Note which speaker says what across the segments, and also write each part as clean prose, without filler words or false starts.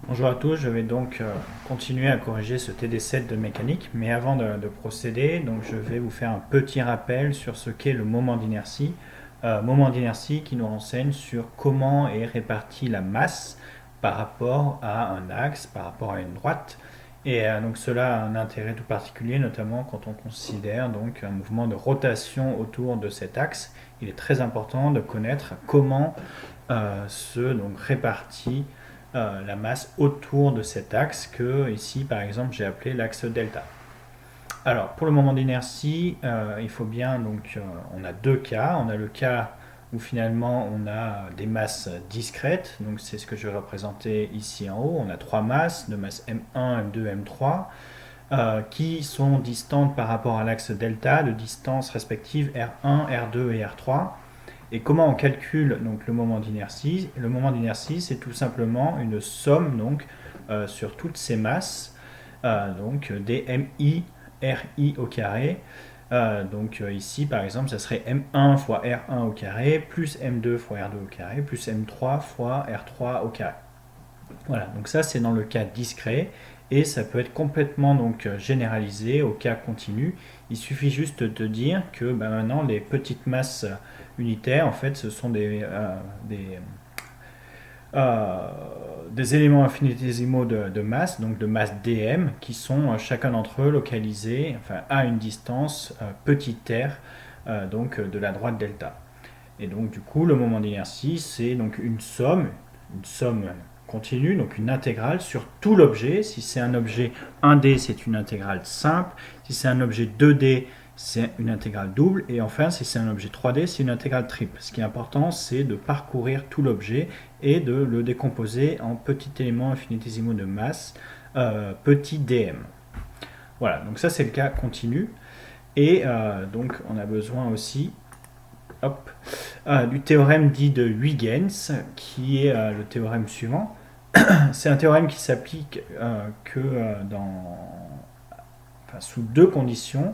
Speaker 1: Bonjour à tous, je vais donc continuer à corriger ce TD7 de mécanique, mais avant de procéder, donc je vais vous faire un petit rappel sur ce qu'est le moment d'inertie qui nous renseigne sur comment est répartie la masse par rapport à un axe, par rapport à une droite. Et donc cela a un intérêt tout particulier, notamment quand on considère donc un mouvement de rotation autour de cet axe. Il est très important de connaître comment se donc répartit la masse autour de cet axe que ici par exemple j'ai appelé l'axe delta. Alors pour le moment d'inertie, il faut bien donc on a deux cas. On a le cas où finalement on a des masses discrètes, donc c'est ce que je vais représenter ici en haut. On a trois masses, de masse M1, M2, M3, qui sont distantes par rapport à l'axe delta de distance respective R1, R2 et R3. Et comment on calcule donc le moment d'inertie? Le moment d'inertie, c'est tout simplement une somme donc sur toutes ces masses, donc des MI RI au carré. Ici, par exemple, ça serait M1 fois R1 au carré, plus M2 fois R2 au carré, plus M3 fois R3 au carré. Voilà, donc ça c'est dans le cas discret et ça peut être complètement donc généralisé au cas continu. Il suffit juste de dire que maintenant les petites masses unitaires en fait ce sont des éléments infinitésimaux de masse, donc de masse dm, qui sont chacun d'entre eux localisés enfin, à une distance petit r donc de la droite delta. Et donc du coup le moment d'inertie c'est donc une somme continue, donc une intégrale sur tout l'objet. Si c'est un objet 1D, c'est une intégrale simple. Si c'est un objet 2D, c'est une intégrale double. Et enfin, si c'est un objet 3D, c'est une intégrale triple. Ce qui est important, c'est de parcourir tout l'objet et de le décomposer en petits éléments infinitésimaux de masse, petit dm. Voilà, donc ça c'est le cas continu. Et donc on a besoin aussi du théorème dit de Huygens, qui est le théorème suivant. C'est un théorème qui s'applique sous deux conditions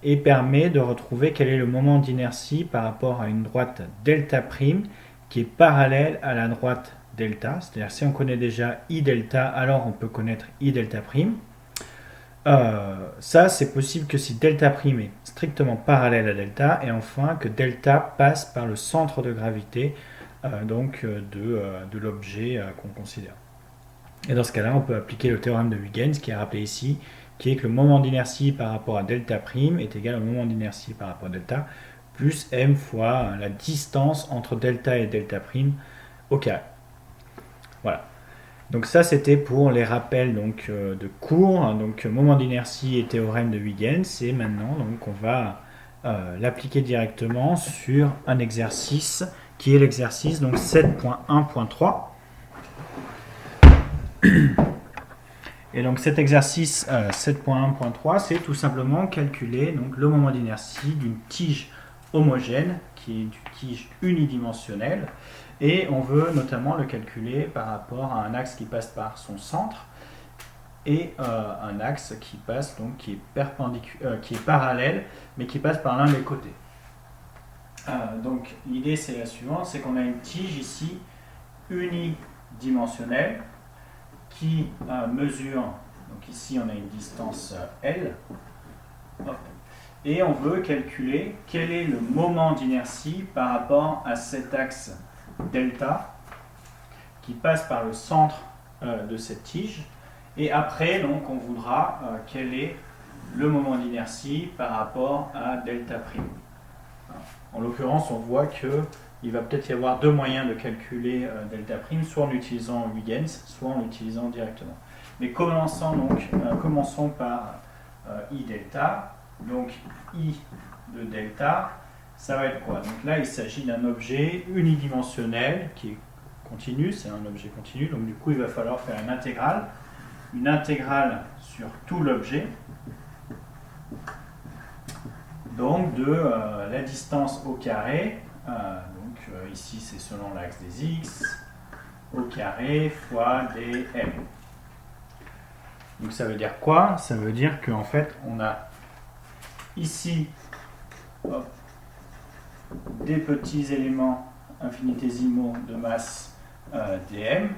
Speaker 1: et permet de retrouver quel est le moment d'inertie par rapport à une droite delta prime qui est parallèle à la droite delta. C'est-à-dire si on connaît déjà I delta, alors on peut connaître I delta prime. Ça, c'est possible que si delta prime est strictement parallèle à delta, et enfin que delta passe par le centre de gravité de l'objet qu'on considère. Et dans ce cas-là, on peut appliquer le théorème de Huygens qui est rappelé ici, qui est que le moment d'inertie par rapport à delta prime est égal au moment d'inertie par rapport à delta plus m fois la distance entre delta et delta prime au carré. Voilà. Donc ça c'était pour les rappels de cours, donc moment d'inertie et théorème de Huygens, et maintenant donc, on va l'appliquer directement sur un exercice qui est l'exercice 7.1.3. Et donc cet exercice 7.1.3, c'est tout simplement calculer donc, le moment d'inertie d'une tige homogène, qui est une tige unidimensionnelle, et on veut notamment le calculer par rapport à un axe qui passe par son centre et un axe qui passe donc qui est parallèle mais qui passe par l'un des côtés. Donc l'idée c'est la suivante, c'est qu'on a une tige ici unidimensionnelle qui mesure, donc ici on a une distance L, et on veut calculer quel est le moment d'inertie par rapport à cet axe delta qui passe par le centre de cette tige. Et après, donc, on voudra quel est le moment d'inertie par rapport à delta prime. En l'occurrence, on voit qu'il va peut-être y avoir deux moyens de calculer delta prime, soit en utilisant Huygens, soit en l'utilisant directement. Mais commençons par I delta. Donc I de delta, ça va être quoi? Donc là, il s'agit d'un objet unidimensionnel qui est continu, c'est un objet continu, donc du coup, il va falloir faire une intégrale sur tout l'objet, donc de la distance au carré, ici c'est selon l'axe des x, au carré fois des m. Donc ça veut dire quoi? Ça veut dire qu'en fait, on a ici des petits éléments infinitésimaux de masse dm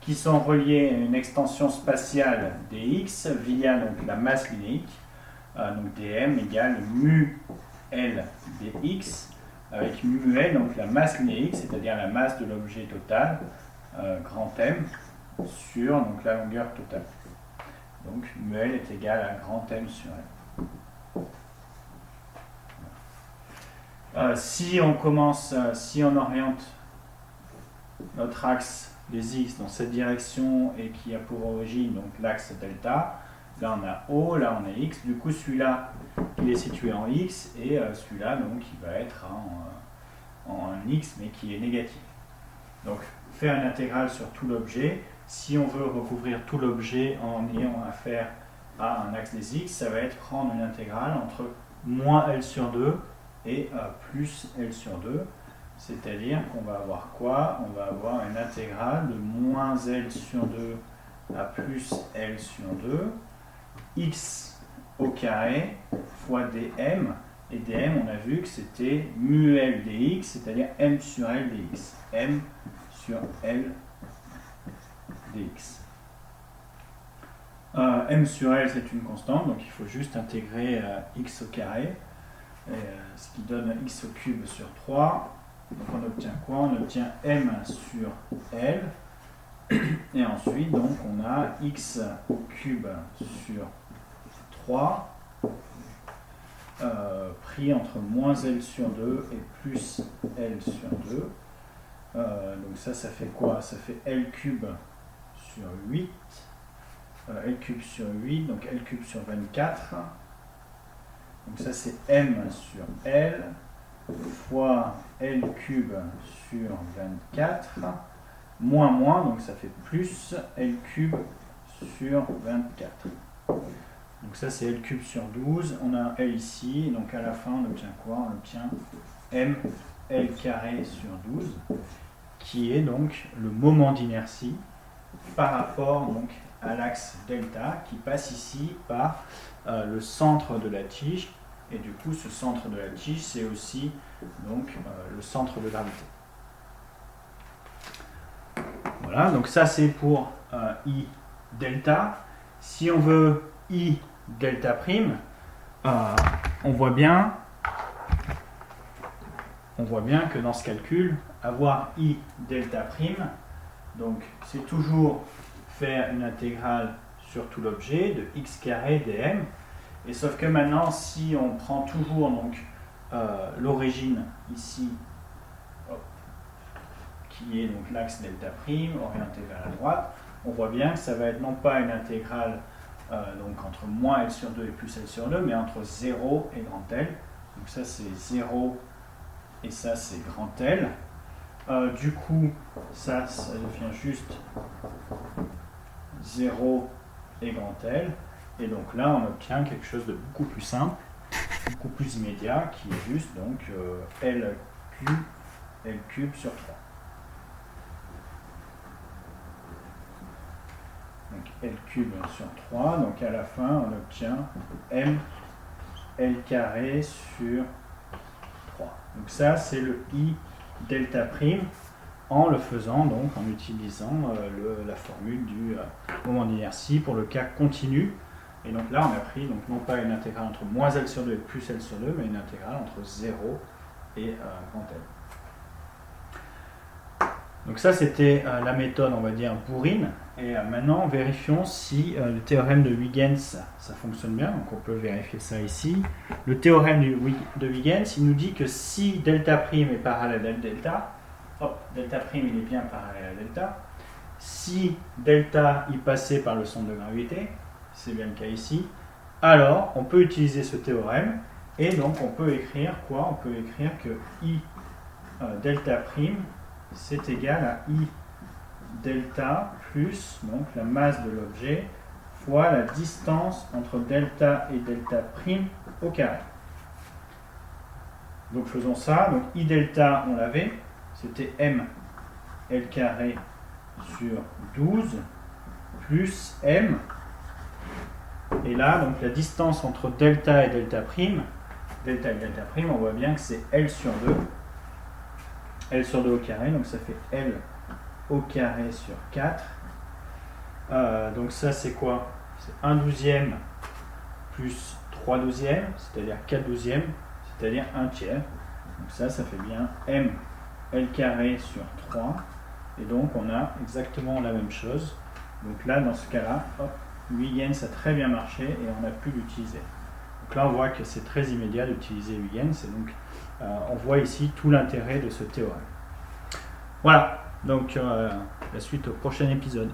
Speaker 1: qui sont reliés à une extension spatiale dx via donc, la masse linéique, donc dm égale mu L dx, avec mu L, donc la masse linéique, c'est-à-dire la masse de l'objet total, grand M, sur donc, la longueur totale. Donc mu L est égal à grand M sur L. Si on oriente notre axe des x dans cette direction et qui a pour origine donc l'axe delta, là on a O, là on a x, du coup celui-là il est situé en x et celui-là donc il va être en x mais qui est négatif. Donc faire une intégrale sur tout l'objet, si on veut recouvrir tout l'objet en ayant affaire à un axe des x, ça va être prendre une intégrale entre moins L sur 2 et plus L sur 2. C'est-à-dire qu'on va avoir quoi? On va avoir une intégrale de moins L sur 2 à plus L sur 2, x au carré fois dm, et dm on a vu que c'était mu L dx, c'est-à-dire m sur L dx, m sur L dx. M sur L c'est une constante, donc il faut juste intégrer x au carré, ce qui donne x au cube sur 3. Donc on obtient quoi? On obtient m sur L, et ensuite donc on a x au cube sur 3 pris entre moins L sur 2 et plus L sur 2. Donc ça fait quoi? Ça fait L cube sur 8, L cube sur 8, donc L cube sur 24. Donc ça c'est m sur L fois L cube sur 24, moins, donc ça fait plus L cube sur 24. Donc ça c'est L cube sur 12, on a un L ici, donc à la fin on obtient quoi? On obtient m L carré sur 12, qui est donc le moment d'inertie par rapport donc, à l'axe delta, qui passe ici par le centre de la tige. Et du coup, ce centre de la tige, c'est aussi donc, le centre de gravité. Voilà, donc ça c'est pour I delta. Si on veut I delta prime, on voit bien que dans ce calcul, avoir I delta prime, donc c'est toujours faire une intégrale sur tout l'objet de x carré dm. Et sauf que maintenant, si on prend toujours donc l'origine ici, qui est donc l'axe delta prime orienté vers la droite, on voit bien que ça va être non pas une intégrale donc entre moins L sur 2 et plus L sur 2, mais entre 0 et grand L. Donc ça c'est 0 et ça c'est grand L. Du coup, ça devient juste 0 et grand L. Et donc là, on obtient quelque chose de beaucoup plus simple, beaucoup plus immédiat, qui est juste donc L cube sur 3. Donc L cube sur 3, donc à la fin, on obtient M L carré sur 3. Donc ça, c'est le I delta prime, en le faisant, donc en utilisant la formule du moment d'inertie pour le cas continu. Et donc là, on a pris donc, non pas une intégrale entre moins L sur 2 et plus L sur 2, mais une intégrale entre 0 et grand L. Donc ça, c'était la méthode, on va dire, bourrine. Et maintenant, vérifions si le théorème de Huygens, ça fonctionne bien. Donc on peut vérifier ça ici. Le théorème de Huygens, il nous dit que si delta prime est parallèle à delta, delta prime il est bien parallèle à delta. Si delta y passait par le centre de gravité, c'est bien le cas ici, alors on peut utiliser ce théorème et donc on peut écrire quoi? On peut écrire que I delta prime c'est égal à I delta plus donc la masse de l'objet fois la distance entre delta et delta prime au carré. Donc faisons ça, donc I delta on l'avait, c'était M L carré sur 12 plus M. Et là, donc la distance entre delta et delta prime, on voit bien que c'est L sur 2. L sur 2 au carré, donc ça fait L au carré sur 4. Donc ça c'est quoi? C'est 1/12 plus 3/12, c'est-à-dire 4/12, c'est-à-dire 1/3. Donc ça fait bien m L carré sur 3. Et donc on a exactement la même chose. Donc là, dans ce cas-là, 8 ça a très bien marché et on a pu l'utiliser. Donc là, on voit que c'est très immédiat d'utiliser Huygens. Et donc, on voit ici tout l'intérêt de ce théorème. Voilà, donc la suite au prochain épisode.